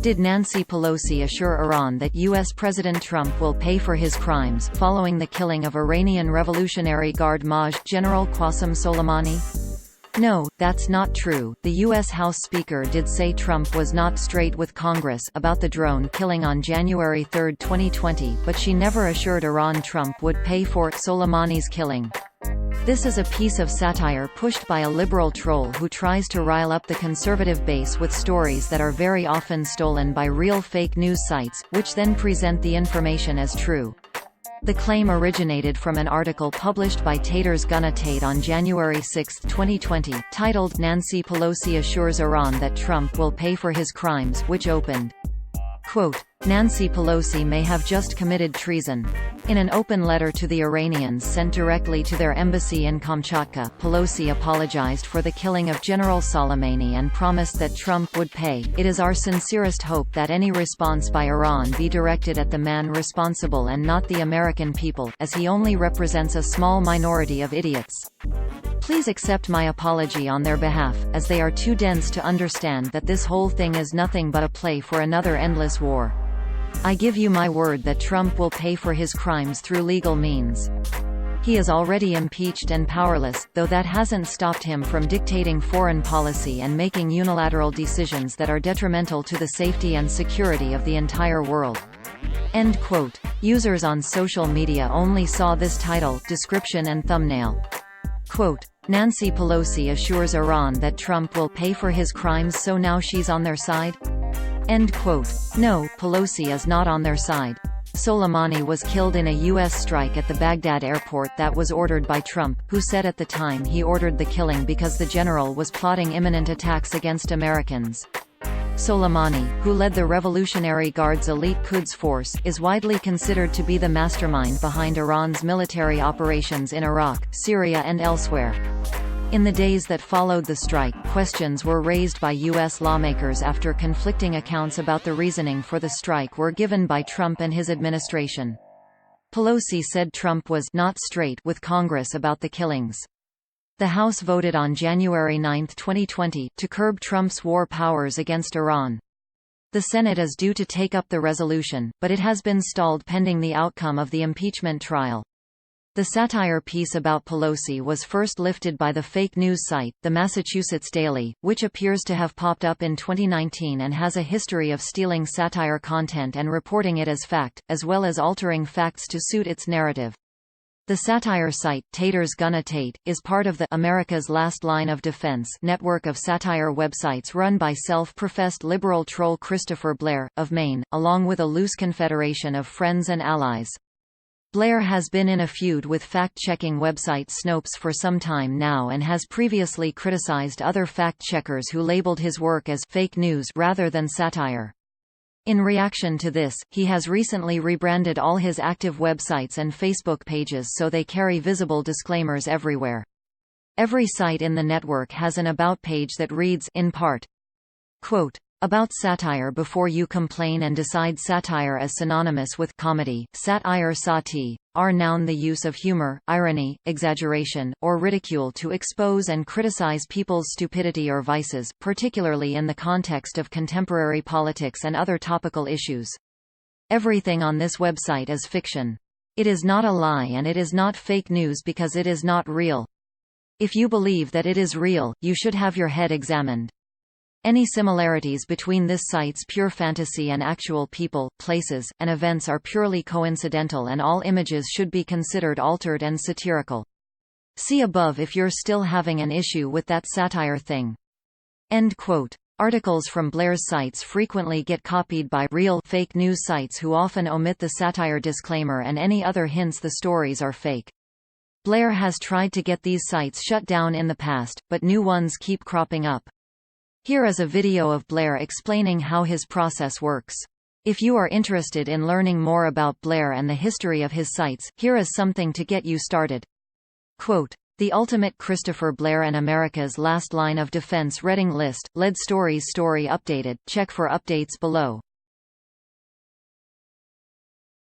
Did Nancy Pelosi assure Iran that U.S. President Trump will pay for his crimes, following the killing of Iranian Revolutionary Guard Maj General Quassem Soleimani? No, that's not true. The U.S. House Speaker did say Trump was not straight with Congress about the drone killing on January 3, 2020, but she never assured Iran Trump would pay for Soleimani's killing. This is a piece of satire pushed by a liberal troll who tries to rile up the conservative base with stories that are very often stolen by real fake news sites, which then present the information as true. The claim originated from an article published by Taters Gonna Tate on January 6, 2020, titled "Nancy Pelosi Assures Iran That Trump Will Pay for His Crimes," which opened, quote, "Nancy Pelosi may have just committed treason." In an open letter to the Iranians sent directly to their embassy in Kamchatka, Pelosi apologized for the killing of General Soleimani and promised that Trump would pay. "It is our sincerest hope that any response by Iran be directed at the man responsible and not the American people, as he only represents a small minority of idiots. Please accept my apology on their behalf, as they are too dense to understand that this whole thing is nothing but a play for another endless war. I give you my word that Trump will pay for his crimes through legal means. He is already impeached and powerless, though that hasn't stopped him from dictating foreign policy and making unilateral decisions that are detrimental to the safety and security of the entire world." End quote. Users on social media only saw this title, description and thumbnail. Quote, "Nancy Pelosi assures Iran that Trump will pay for his crimes, so now she's on their side?" End quote. No, Pelosi is not on their side. Soleimani was killed in a U.S. strike at the Baghdad airport that was ordered by Trump, who said at the time he ordered the killing because the general was plotting imminent attacks against Americans. Soleimani, who led the Revolutionary Guard's elite Quds force, is widely considered to be the mastermind behind Iran's military operations in Iraq, Syria and elsewhere. In the days that followed the strike, questions were raised by U.S. lawmakers after conflicting accounts about the reasoning for the strike were given by Trump and his administration. Pelosi said Trump was not straight with Congress about the killings. The House voted on January 9, 2020, to curb Trump's war powers against Iran. The Senate is due to take up the resolution, but it has been stalled pending the outcome of the impeachment trial. The satire piece about Pelosi was first lifted by the fake news site, the Massachusetts Daily, which appears to have popped up in 2019 and has a history of stealing satire content and reporting it as fact, as well as altering facts to suit its narrative. The satire site, Taters Gonna Tate, is part of the America's Last Line of Defense network of satire websites run by self-professed liberal troll Christopher Blair, of Maine, along with a loose confederation of friends and allies. Blair has been in a feud with fact-checking website Snopes for some time now and has previously criticized other fact-checkers who labeled his work as fake news rather than satire. In reaction to this, he has recently rebranded all his active websites and Facebook pages so they carry visible disclaimers everywhere. Every site in the network has an About page that reads, in part, quote, "About satire before you complain and decide satire as synonymous with comedy, satire sati, are noun the use of humor, irony, exaggeration, or ridicule to expose and criticize people's stupidity or vices, particularly in the context of contemporary politics and other topical issues. Everything on this website is fiction. It is not a lie and it is not fake news because it is not real. If you believe that it is real, you should have your head examined. Any similarities between this site's pure fantasy and actual people, places, and events are purely coincidental and all images should be considered altered and satirical. See above if you're still having an issue with that satire thing." End quote. Articles from Blair's sites frequently get copied by real fake news sites who often omit the satire disclaimer and any other hints the stories are fake. Blair has tried to get these sites shut down in the past, but new ones keep cropping up. Here is a video of Blair explaining how his process works. If you are interested in learning more about Blair and the history of his sites, here is something to get you started. Quote, "The ultimate Christopher Blair and America's Last Line of Defense reading list, lead stories story updated, check for updates below."